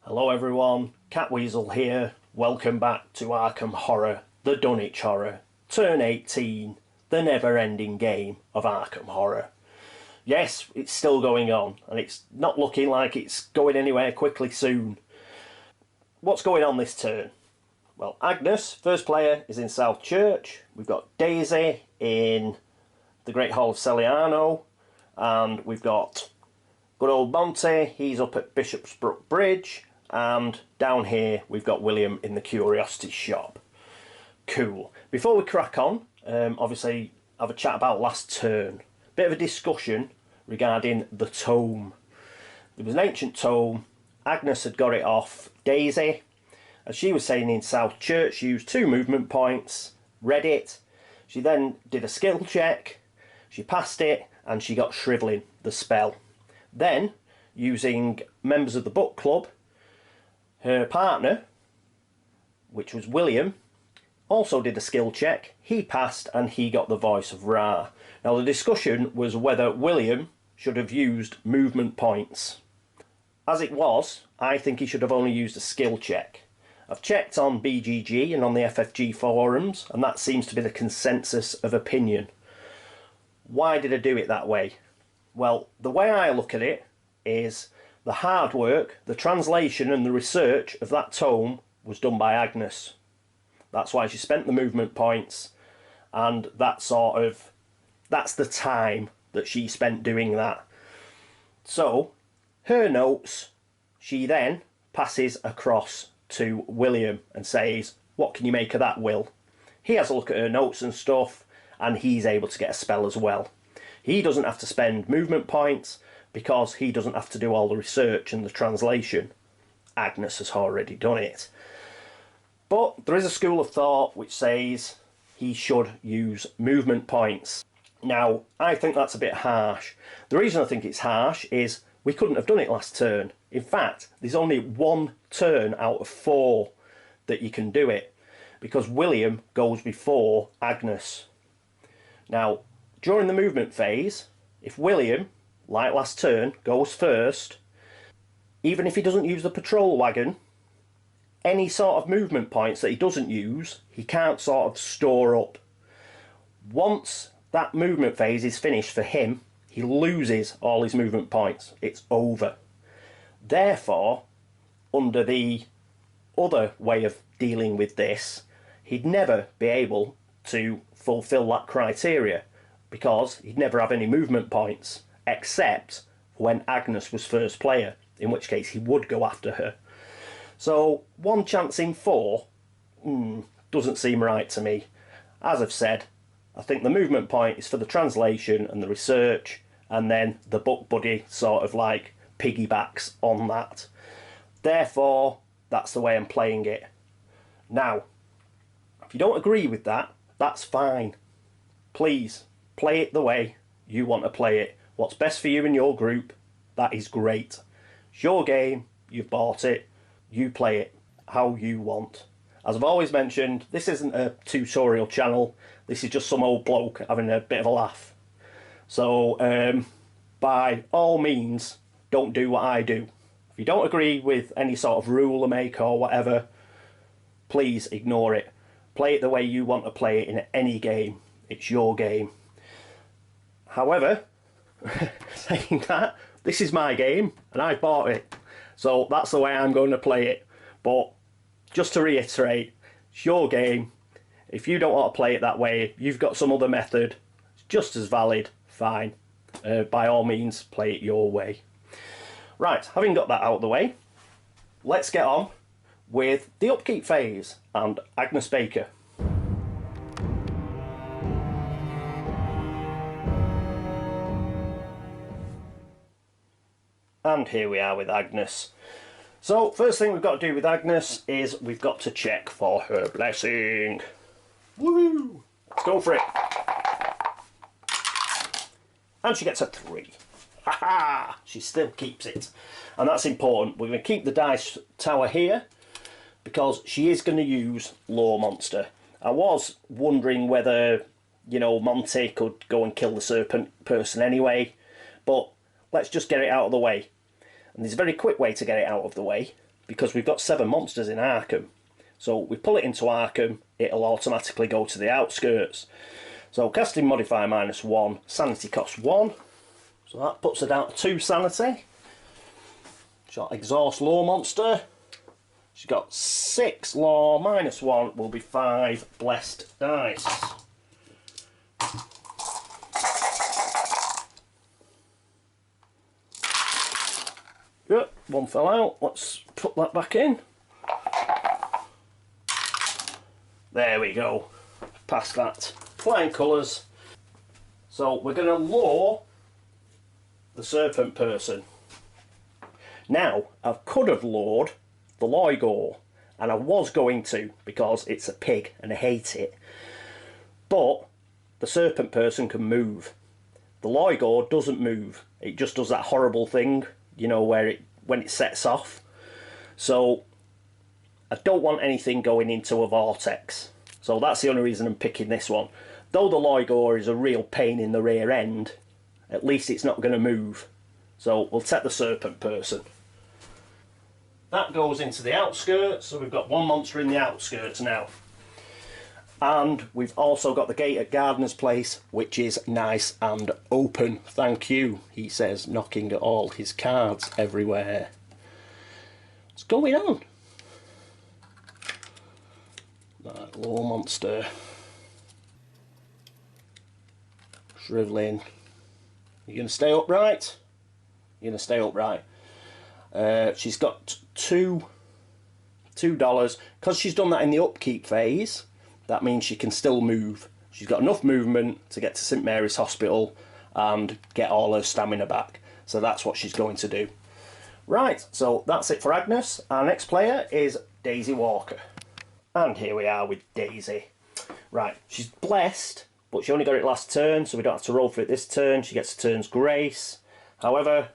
Hello everyone, Catweazle here. Welcome back to Arkham Horror, the Dunwich Horror, Turn 18, the never-ending game of Arkham Horror. Yes, it's still going on, and it's not looking like it's going anywhere quickly soon. What's going on this turn? Well, Agnes, first player, is in South Church. We've got Daisy in the Great Hall of Celiano, and we've got good old Monty, he's up at Bishopsbrook Bridge. And down here we've got William in the Curiosity Shop. Cool. Before we crack on, obviously have a chat about last turn. Bit of a discussion regarding the tome. There was an ancient tome. Agnes had got it off Daisy. As she was saying in South Church, she used 2 movement points, read it. She then did a skill check. She passed it and she got Shriveling, the spell. Then, using members of the book club, her partner, which was William, also did a skill check. He passed and he got the Voice of Ra. Now the discussion was whether William should have used movement points. As it was, I think he should have only used a skill check. I've checked on BGG and on the FFG forums, and that seems to be the consensus of opinion. Why did I do it that way? Well, the way I look at it is the hard work, the translation and the research of that tome was done by Agnes. That's why she spent the movement points, and that's the time that she spent doing that. So, her notes, she then passes across to William and says, what can you make of that, Will? He has a look at her notes and stuff, and he's able to get a spell as well. He doesn't have to spend movement points, because he doesn't have to do all the research and the translation. Agnes has already done it. But there is a school of thought which says he should use movement points. Now, I think that's a bit harsh. The reason I think it's harsh is we couldn't have done it last turn. In fact, there's only 1 turn out of 4 that you can do it, because William goes before Agnes. Now, during the movement phase, if William, like last turn, goes first, even if he doesn't use the patrol wagon, any sort of movement points that he doesn't use, he can't sort of store up. Once that movement phase is finished for him, he loses all his movement points. It's over. Therefore, under the other way of dealing with this, he'd never be able to fulfill that criteria, because he'd never have any movement points, except when Agnes was first player, in which case he would go after her. So 1 chance in 4 doesn't seem right to me. As I've said, I think the movement point is for the translation and the research, and then the book buddy sort of like piggybacks on that. Therefore, that's the way I'm playing it. Now, if you don't agree with that, that's fine. Please, play it the way you want to play it. What's best for you and your group, that is great. It's your game, you've bought it, you play it how you want. As I've always mentioned, this isn't a tutorial channel, this is just some old bloke having a bit of a laugh. So, by all means, don't do what I do. If you don't agree with any sort of rule I make or whatever, please ignore it. Play it the way you want to play it in any game. It's your game. However, saying that, this is my game and I bought it, so that's the way I'm going to play it. But just to reiterate, it's your game. If you don't want to play it that way, you've got some other method, it's just as valid, fine. By all means, play it your way. Right, having got that out of the way, let's get on with the upkeep phase and Agnes Baker. And here we are with Agnes. So, first thing we've got to do with Agnes is we've got to check for her blessing. Woo! Let's go for it. And she gets a 3. Ha ha! She still keeps it. And that's important. We're going to keep the dice tower here because she is going to use Law Monster. I was wondering whether, you know, Monty could go and kill the serpent person anyway, but let's just get it out of the way. And there's a very quick way to get it out of the way. because we've got 7 monsters in Arkham. So we pull it into Arkham, it'll automatically go to the outskirts. So casting modifier -1, sanity costs 1. So that puts her down to 2 sanity. She's got exhaust law monster. She's got 6 law, -1 will be 5 blessed dice. Yep, 1 fell out. Let's put that back in. There we go. Past that. Flying colours. So we're going to law the serpent person. Now, I could have lawed the Loigor, and I was going to because it's a pig and I hate it. But the serpent person can move. The Loigor doesn't move. It just does that horrible thing, you know, where when it sets off. So I don't want anything going into a vortex. So that's the only reason I'm picking this one. Though the Loigor is a real pain in the rear end, at least it's not going to move. So we'll take the serpent person. That goes into the outskirts, so we've got 1 monster in the outskirts now. And we've also got the gate at Gardener's place, which is nice and open. Thank you, he says, knocking at all his cards everywhere. What's going on? That low monster. Shrivelling. You going to stay upright? You're going to stay upright. She's got $2. Because she's done that in the upkeep phase, that means she can still move. She's got enough movement to get to St Mary's Hospital and get all her stamina back. So that's what she's going to do. Right, so that's it for Agnes. Our next player is Daisy Walker. And here we are with Daisy. Right, she's blessed, but she only got it last turn, so we don't have to roll for it this turn. She gets a turn's grace. However,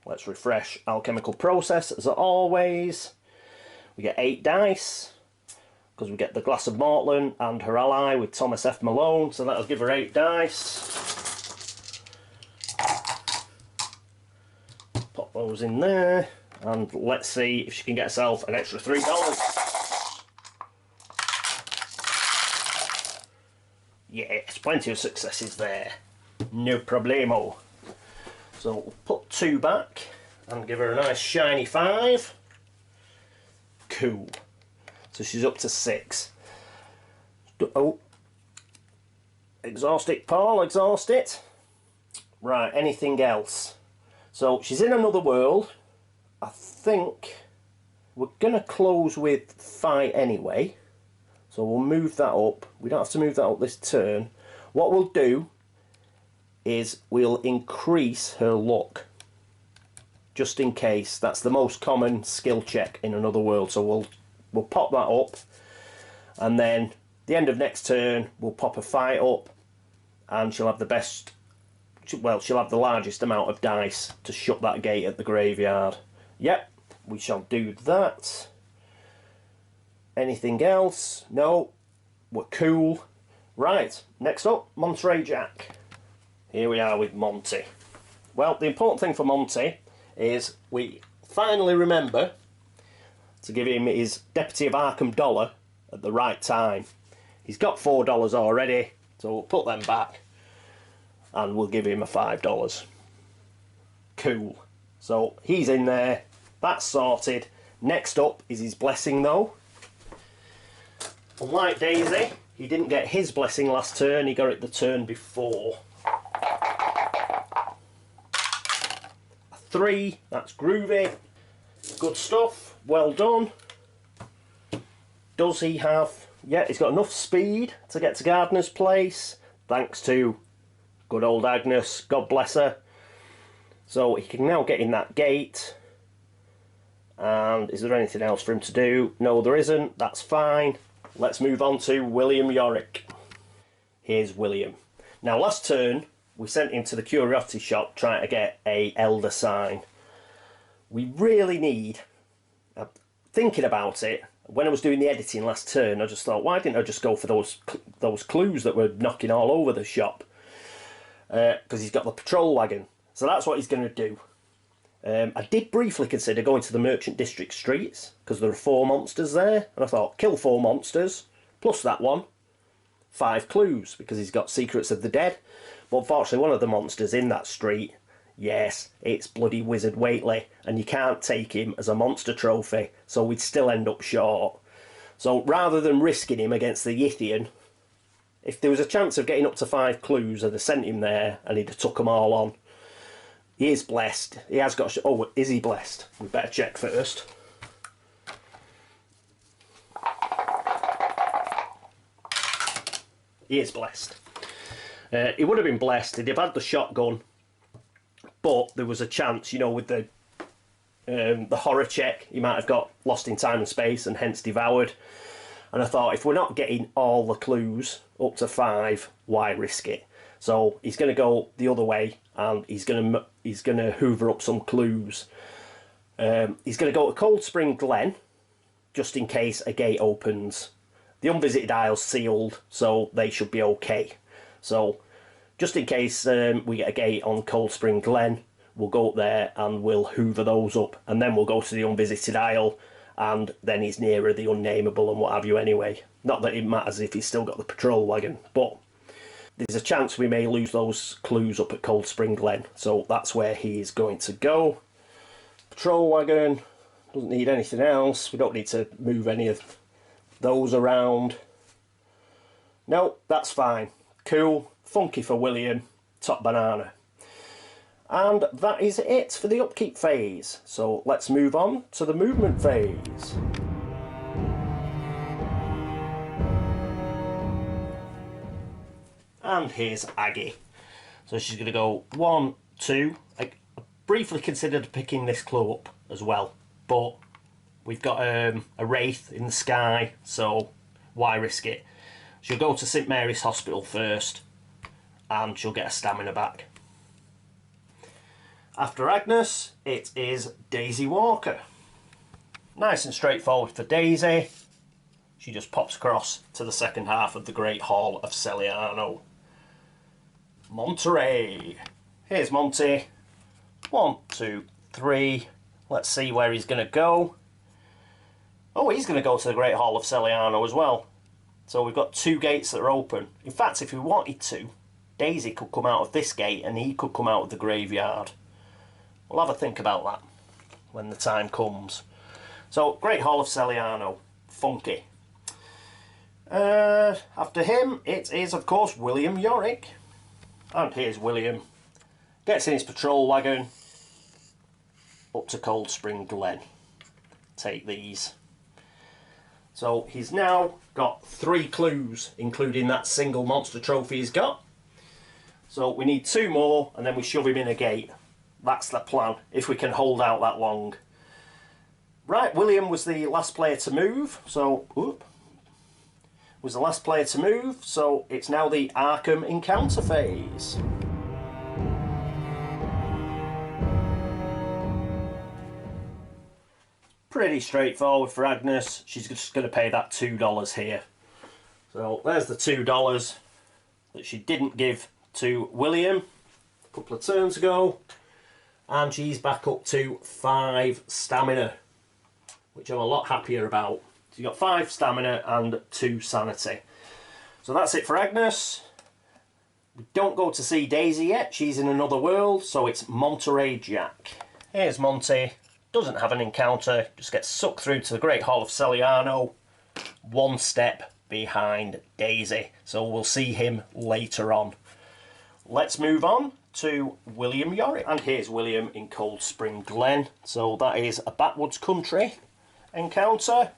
let's refresh alchemical process as always. We get 8 dice because we get the Glass of Mortland and her ally with Thomas F. Malone, so that'll give her 8 dice. Pop those in there and let's see if she can get herself an extra $3. Yes, plenty of successes there. No problemo. So we'll put 2 back and give her a nice shiny 5. Cool. So she's up to 6. Oh. Exhaust it, Paul, exhaust it. Right, anything else? So she's in another world. I think we're going to close with fight anyway. So we'll move that up. We don't have to move that up this turn. What we'll do is we'll increase her luck. Just in case. That's the most common skill check in another world. So we'll pop that up. And then the end of next turn we'll pop a fight up. And she'll have the best, well, she'll have the largest amount of dice to shut that gate at the graveyard. Yep, we shall do that. Anything else? No, we're cool. Right, next up, Monterey Jack. Here we are with Monty. Well, the important thing for Monty is we finally remember to give him his Deputy of Arkham dollar at the right time. He's got $4 already, so we'll put them back and we'll give him a $5. Cool. So he's in there, that's sorted. Next up is his blessing though. Unlike Daisy, he didn't get his blessing last turn, he got it the turn before. A 3, that's groovy. Good stuff, well done. Does he have... yeah, he's got enough speed to get to Gardener's place, thanks to good old Agnes, God bless her. So he can now get in that gate. And is there anything else for him to do? No, there isn't, that's fine. Let's move on to William Yorick. Here's William. Now last turn we sent him to the curiosity shop trying to get a elder sign. We really need, thinking about it, when I was doing the editing last turn I just thought, why didn't I just go for those clues that were knocking all over the shop? Because he's got the patrol wagon. So that's what he's going to do. I did briefly consider going to the Merchant District streets, because there are 4 monsters there, and I thought, kill 4 monsters, plus that one, 5 clues, because he's got Secrets of the Dead. But unfortunately, one of the monsters in that street, yes, it's bloody Wizard Whately, and you can't take him as a monster trophy, so we'd still end up short. So rather than risking him against the Yithian, if there was a chance of getting up to 5 clues, I'd have sent him there and he'd have took them all on. He is blessed. He has got... Oh, is he blessed? We better check first. He is blessed. He would have been blessed. He'd have had the shotgun, but there was a chance, you know, with the horror check, he might have got lost in time and space and hence devoured. And I thought, if we're not getting all the clues up to 5, why risk it? So he's going to go the other way, and he's going to hoover up some clues. He's going to go to Cold Spring Glen, just in case a gate opens. The unvisited isle's sealed, so they should be okay. So just in case we get a gate on Cold Spring Glen, we'll go up there and we'll hoover those up, and then we'll go to the unvisited isle, and then he's nearer the unnameable and what have you anyway. Not that it matters if he's still got the patrol wagon, but there's a chance we may lose those clues up at Cold Spring Glen, so that's where he is going to go. Patrol wagon, doesn't need anything else. We don't need to move any of those around. No, that's fine. Cool, funky for William, top banana. And that is it for the upkeep phase. So let's move on to the movement phase. And here's Aggie. So she's going to go 1, 2. I briefly considered picking this clue up as well, but we've got a wraith in the sky, so why risk it? She'll go to St Mary's Hospital first, and she'll get a stamina back. After Agnes, it is Daisy Walker. Nice and straightforward for Daisy. She just pops across to the second half of the Great Hall of Celiano. Monterey. Here's Monty. 1, 2, 3. Let's see where he's going to go. Oh, he's going to go to the Great Hall of Celiano as well. So we've got 2 gates that are open. In fact, if we wanted to, Daisy could come out of this gate and he could come out of the graveyard. We'll have a think about that when the time comes. So, Great Hall of Celiano. Funky. After him, it is, of course, William Yorick. And here's William. Gets in his patrol wagon up to Cold Spring Glen. Take these. So, he's now got 3 clues, including that single monster trophy he's got. So, we need 2 more, and then we shove him in a gate. That's the plan, if we can hold out that long. Right, William was the last player to move, so... was the last player to move, so it's now the Arkham encounter phase. Pretty straightforward for Agnes. She's just going to pay that $2 here. So there's the $2 that she didn't give to William a couple of turns ago. And she's back up to 5 stamina, which I'm a lot happier about. So you've got 5 stamina and 2 sanity. So that's it for Agnes. We don't go to see Daisy yet. She's in another world, so it's Monterey Jack. Here's Monty. Doesn't have an encounter, just gets sucked through to the Great Hall of Celiano, 1 step behind Daisy. So we'll see him later on. Let's move on to William Yorick. And here's William in Cold Spring Glen. So that is a Backwoods Country encounter.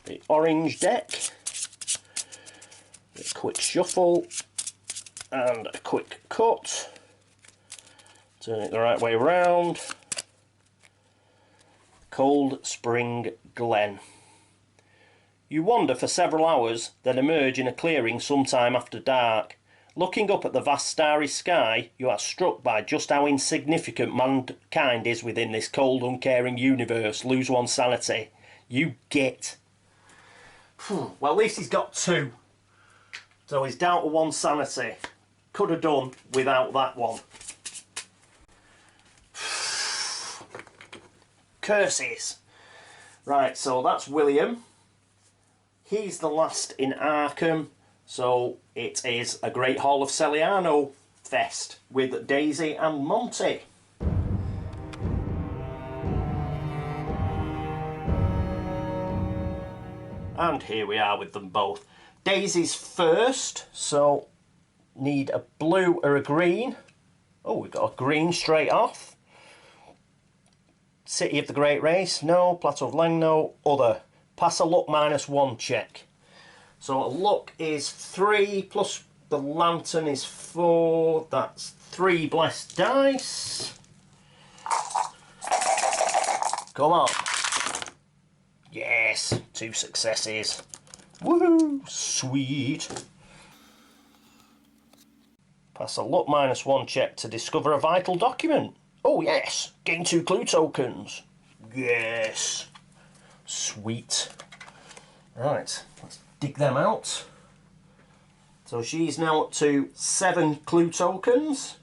The orange deck. A quick shuffle. And a quick cut. Turn it the right way round. Cold Spring Glen. You wander for several hours, then emerge in a clearing sometime after dark. Looking up at the vast starry sky, you are struck by just how insignificant mankind is within this cold, uncaring universe. Lose 1 sanity. You git. Well, at least he's got 2. So he's down to 1 sanity. Could have done without that one. curses. Right, so that's William. He's the last in Arkham, so it is a Great Hall of Celiano fest with Daisy and Monty. And here we are with them both. Daisy's first, so need a blue or a green. Oh, we've got a green straight off. City of the Great Race, no. Plateau of Leng, no. Other. Pass a luck -1 check. So a luck is 3 plus the lantern is 4. That's 3 blessed dice. Come on. Yes, 2 successes. Woohoo! Sweet. Pass a luck -1 check to discover a vital document. Oh yes, gain 2 clue tokens. Yes. Sweet. Right, let's dig them out. So she's now up to 7 clue tokens.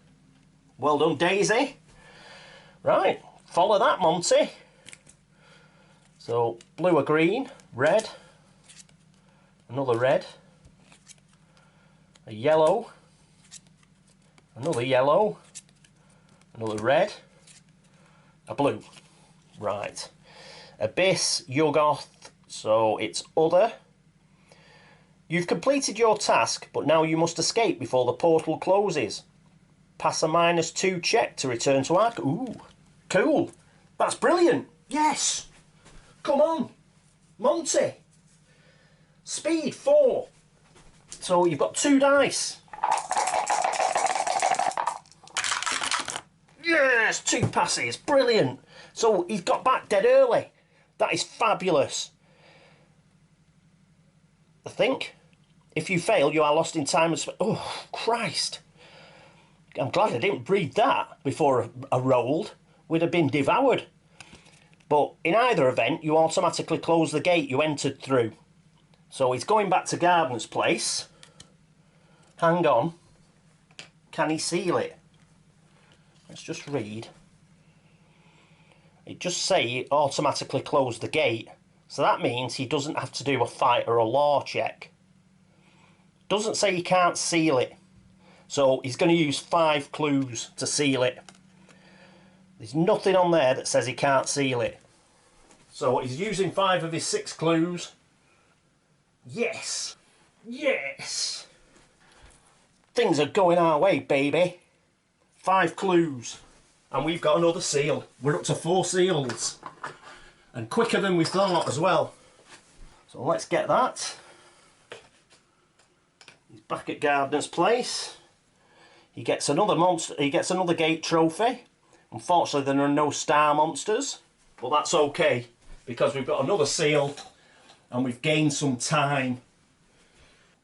Well done, Daisy. Right, follow that, Monty. So blue or green, red, another red, a yellow, another yellow, another red, a blue. Right. Abyss, Yog-Sothoth, so it's other. You've completed your task, but now you must escape before the portal closes. Pass a -2 check to return to Arkham. Ooh, cool. That's brilliant. Yes. Come on, Monty. Speed 4. So you've got 2 dice. Yes, 2 passes. Brilliant. So he's got back dead early. That is fabulous. I think if you fail, you are lost in time and space. Oh, Christ. I'm glad I didn't read that before I rolled. We'd have been devoured. But in either event, you automatically close the gate you entered through. So he's going back to Gardener's place. Hang on. Can he seal it? Let's just read. It just say it automatically closed the gate. So that means he doesn't have to do a fight or a law check. Doesn't say he can't seal it. So he's going to use 5 clues to seal it. There's nothing on there that says he can't seal it. So he's using 5 of his 6 clues. Yes. Yes. Things are going our way, baby. 5 clues. And we've got another seal. We're up to 4 seals. And quicker than we thought as well. So let's get that. He's back at Gardener's place. He gets another monster. He gets another gate trophy. Unfortunately, there are no star monsters. But that's okay, because we've got another seal and we've gained some time.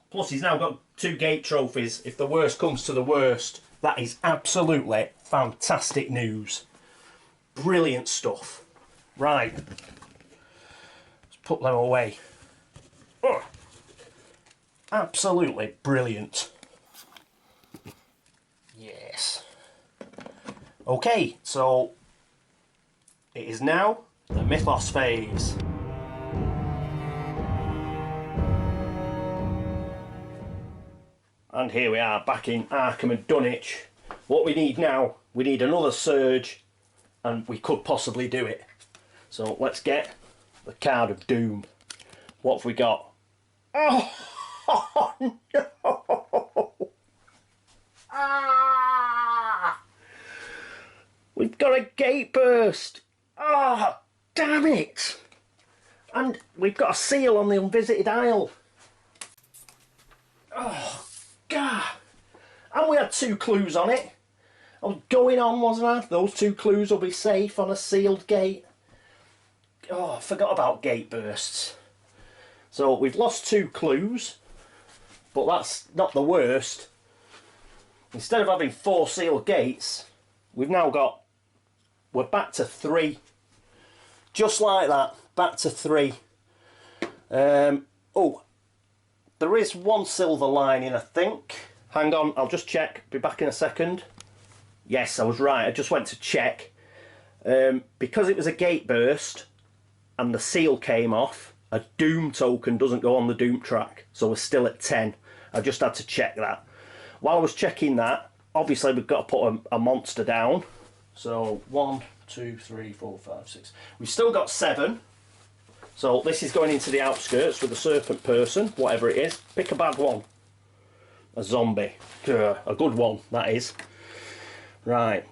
Plus he's now got 2 gate trophies. If the worst comes to the worst, that is absolutely fantastic news. Brilliant stuff. Right. Let's put them away. Oh, absolutely brilliant. Yes. Okay, so it is now the Mythos phase. And here we are back in Arkham and Dunwich. What we need now, we need another surge, and we could possibly do it. So let's get the card of doom. What have we got? Oh, oh no! Ah! We've got a gate burst! Oh, damn it! And we've got a seal on the unvisited isle. Oh, God! And we had 2 clues on it. I was going on, wasn't I? Those 2 clues will be safe on a sealed gate. Oh, I forgot about gate bursts. So we've lost 2 clues, but that's not the worst. Instead of having 4 sealed gates, we've now got, we're back to 3. Just like that, back to 3. Oh, there is 1 silver lining, I think. Hang on, I'll just check. Be back in a second. Yes, I was right. I just went to check. Because it was a gate burst and the seal came off, a doom token doesn't go on the doom track, so we're still at 10. I just had to check that. While I was checking that, obviously we've got to put a monster down. So 1, 2, 3, 4, 5, 6. We've still got 7. So this is going into the outskirts with a serpent person, whatever it is. Pick a bad one. A zombie. A good one, that is. Right.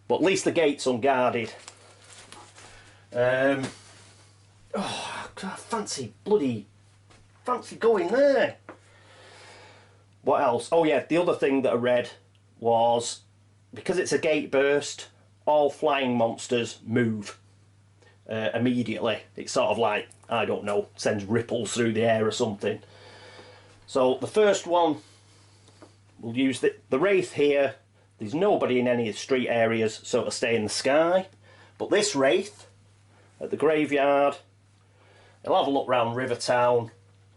But at least the gate's unguarded. Oh, God, fancy going there. What else? Oh yeah, the other thing that I read was, because it's a gate burst, all flying monsters move immediately. It's sort of like, I don't know, sends ripples through the air or something. So the first one, we'll use the Wraith here. There's nobody in any of the street areas, so it'll stay in the sky. But this Wraith, at the graveyard, it'll have a look round Rivertown.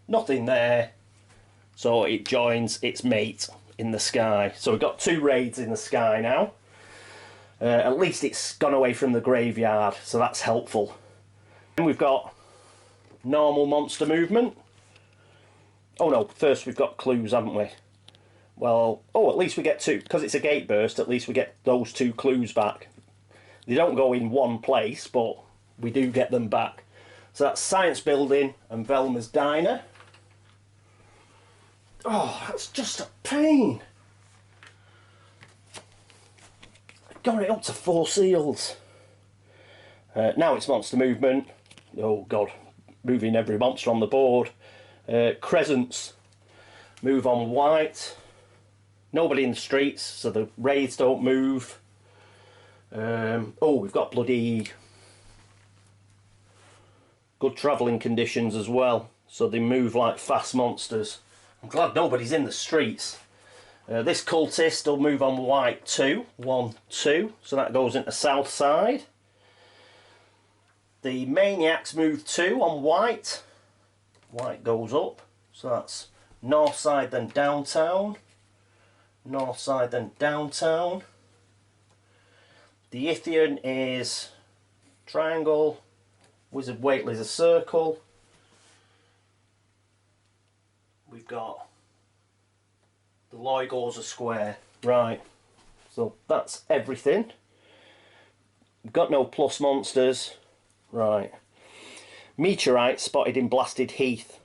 Nothing there. So it joins its mate in the sky. So we've got 2 raids in the sky now. At least it's gone away from the graveyard, so that's helpful. Then we've got normal monster movement. Oh no, first we've got clues, haven't we? Well, oh, at least we get 2, because it's a gate burst, at least we get those 2 clues back. They don't go in one place, but we do get them back. So that's Science Building and Velma's Diner. Oh, that's just a pain. Got it up to 4 seals. Now it's monster movement. Oh God, moving every monster on the board. Crescents move on white. Nobody in the streets, so the raids don't move. Oh, we've got bloody good travelling conditions as well, so they move like fast monsters. I'm glad nobody's in the streets. This cultist will move on white 2, 1, 2, so that goes into south side. The maniacs move 2 on white. White goes up, so that's north side then downtown. North side then downtown. The Ithian is triangle. Wizard Waitley's a circle. We've got the Loigor's a square. Right, so that's everything. We've got no plus monsters. Right. Meteorite spotted in Blasted Heath.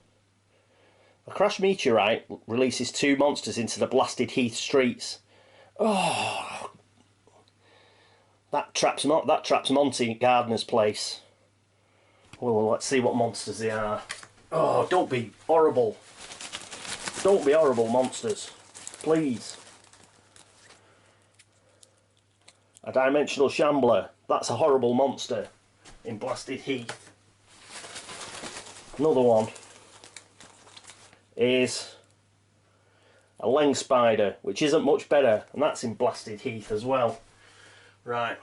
A crashed meteorite releases 2 monsters into the Blasted Heath streets. Oh, that traps Monty Gardener's place. Well, let's see what monsters they are. Oh, don't be horrible. Don't be horrible monsters. Please. A Dimensional Shambler. That's a horrible monster in Blasted Heath. Another one is a Leng Spider, which isn't much better, and that's in Blasted Heath as well. Right.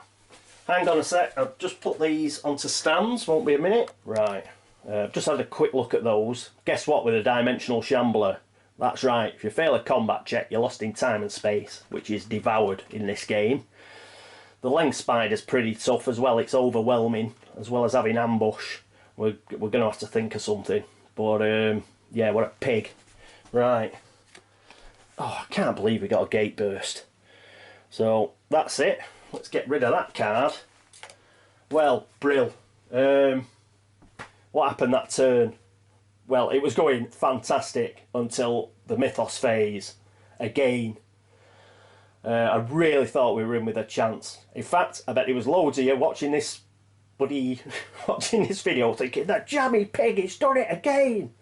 Hang on a sec, I'll just put these onto stands, won't be a minute. Right, I've just had a quick look at those. Guess what with a Dimensional Shambler? That's right, if you fail a combat check, you're lost in time and space, which is devoured in this game. The Leng Spider's pretty tough as well, it's overwhelming, as well as having ambush. We're going to have to think of something. But, yeah, what a pig. Right. Oh, I can't believe we got a gate burst. So, that's it. Let's get rid of that card. Well, Brill. What happened that turn? Well, it was going fantastic until the Mythos phase. Again. I really thought we were in with a chance. In fact, I bet there was loads of you watching this watching this video thinking, that jammy pig, it's done it again.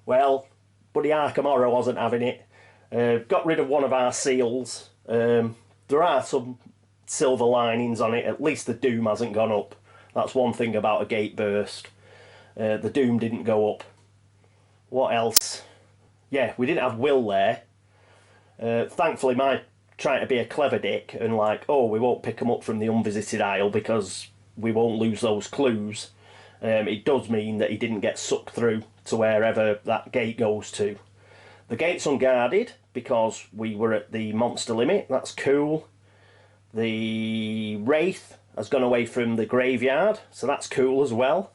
Well, buddy Arkham Horror wasn't having it. Got rid of one of our seals. There are some silver linings on it. At least the doom hasn't gone up. That's one thing about a gate burst. The doom didn't go up. What else? Yeah, we didn't have Will there. Thankfully, my trying to be a clever dick and like, oh, we won't pick them up from the unvisited isle because we won't lose those clues. It does mean that he didn't get sucked through to wherever that gate goes to. The gate's unguarded because we were at the monster limit. That's cool. The Wraith has gone away from the graveyard, so that's cool as well.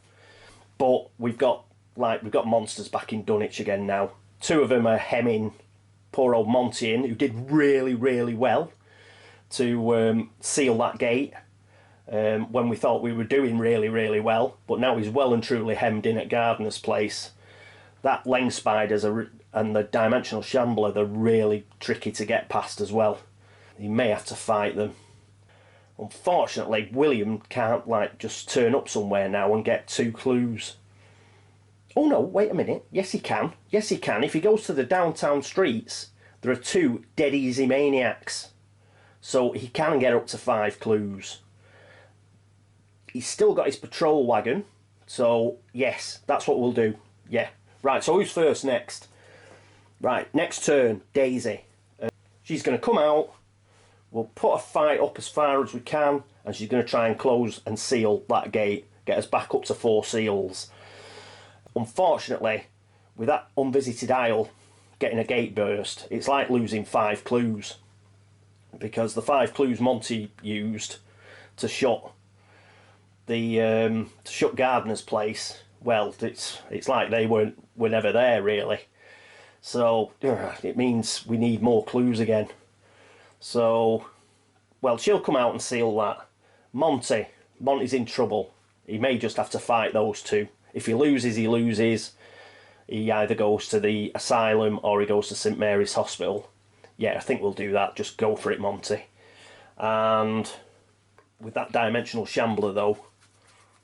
But we've got monsters back in Dunwich again now. Two of them are hemming poor old Monty in, who did really, really well to seal that gate when we thought we were doing really, really well. But now he's well and truly hemmed in at Gardener's place. That lens spiders and the dimensional shambler, they're really tricky to get past as well. You may have to fight them. Unfortunately, William can't just turn up somewhere now and get 2 clues. Oh no, wait a minute. Yes he can. Yes he can. If he goes to the downtown streets, there are 2 dead easy maniacs. So he can get up to 5 clues. He's still got his patrol wagon. So yes, that's what we'll do. Yeah. Right, so who's first next? Right, next turn, Daisy. She's going to come out. We'll put a fight up as far as we can, and she's going to try and close and seal that gate, get us back up to 4 seals. Unfortunately, with that unvisited isle getting a gate burst, it's like losing 5 clues, because the 5 clues Monty used to shut Gardener's place, well, it's like they were never there really. So it means we need more clues again. So, well, she'll come out and seal that. Monty's in trouble. He may just have to fight those 2. If he loses, he loses. He either goes to the asylum or he goes to St Mary's Hospital. Yeah, I think we'll do that. Just go for it, Monty. And with that dimensional shambler, though,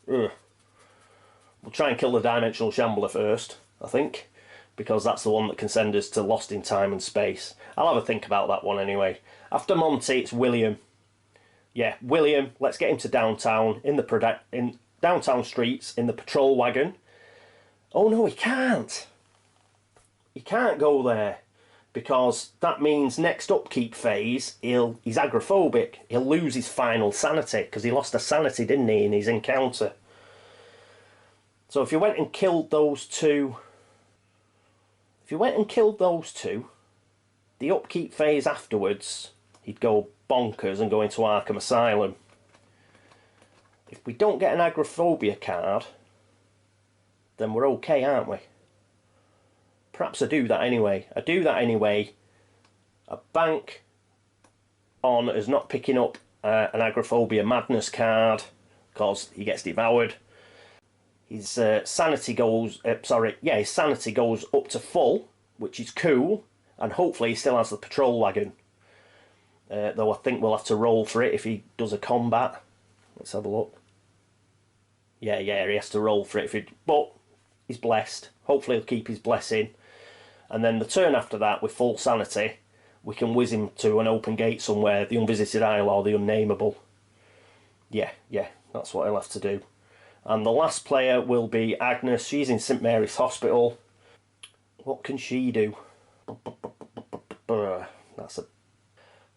we'll try and kill the dimensional shambler first, I think, because that's the one that can send us to Lost in Time and Space. I'll have a think about that one anyway. After Monty, it's William. Yeah, William, let's get him to downtown, in downtown streets, in the patrol wagon. Oh no, he can't. He can't go there, because that means next upkeep phase, he's agoraphobic. He'll lose his final sanity, because he lost a sanity, didn't he, in his encounter. So if you went and killed those 2... the upkeep phase afterwards, he'd go bonkers and go into Arkham Asylum. If we don't get an agoraphobia card, then we're okay, aren't we? Perhaps I do that anyway. I bank on us not picking up an agoraphobia madness card, because he gets devoured. His sanity goes up to full, which is cool, and hopefully he still has the patrol wagon. Though I think we'll have to roll for it if he does a combat. Let's have a look. Yeah, he has to roll for it. But he's blessed. Hopefully he'll keep his blessing. And then the turn after that, with full sanity, we can whiz him to an open gate somewhere, the Unvisited Isle or the Unnameable. Yeah, that's what he'll have to do. And the last player will be Agnes. She's in St Mary's Hospital. What can she do? That's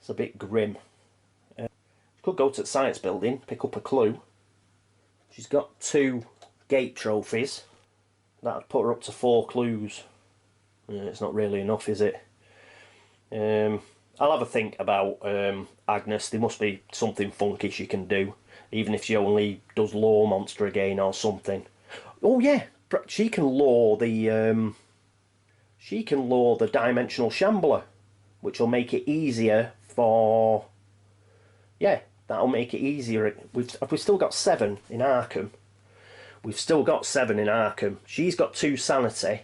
a bit grim. Could go to the science building, pick up a clue. She's got 2 gate trophies. That would put her up to 4 clues. It's not really enough, is it? I'll have a think about Agnes. There must be something funky she can do, even if she only does lure monster again or something. Oh yeah, she can lure the dimensional shambler, which will make it easier for... Yeah, that'll make it easier. We've still got 7 in Arkham. She's got 2 sanity.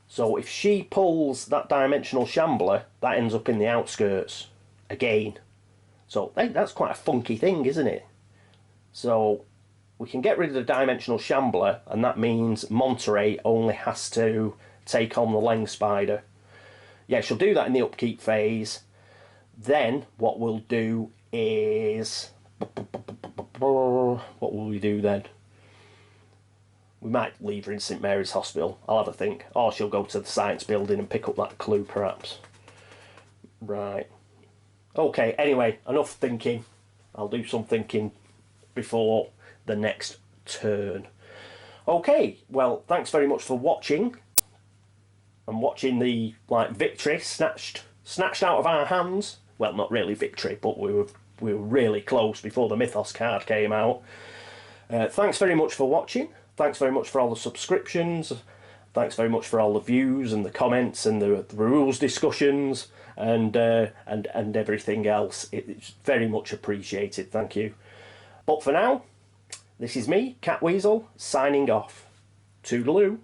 So if she pulls that dimensional shambler, that ends up in the outskirts again. So that's quite a funky thing, isn't it? So we can get rid of the dimensional shambler, and that means Monterey only has to take on the lens spider. Yeah, she'll do that in the upkeep phase. Then what we'll do is... What will we do then? We might leave her in St Mary's Hospital. I'll have a think. Or she'll go to the science building and pick up that clue, perhaps. Right. Okay, anyway, enough thinking. I'll do some thinking before the next turn. Okay, well, thanks very much for watching. And watching the victory snatched out of our hands. Well, not really victory, but we were we were really close before the Mythos card came out. Thanks very much for watching. Thanks very much for all the subscriptions. Thanks very much for all the views and the comments and the rules discussions and everything else. It's very much appreciated. Thank you. But for now, this is me, Catweazle, signing off. Toodaloo.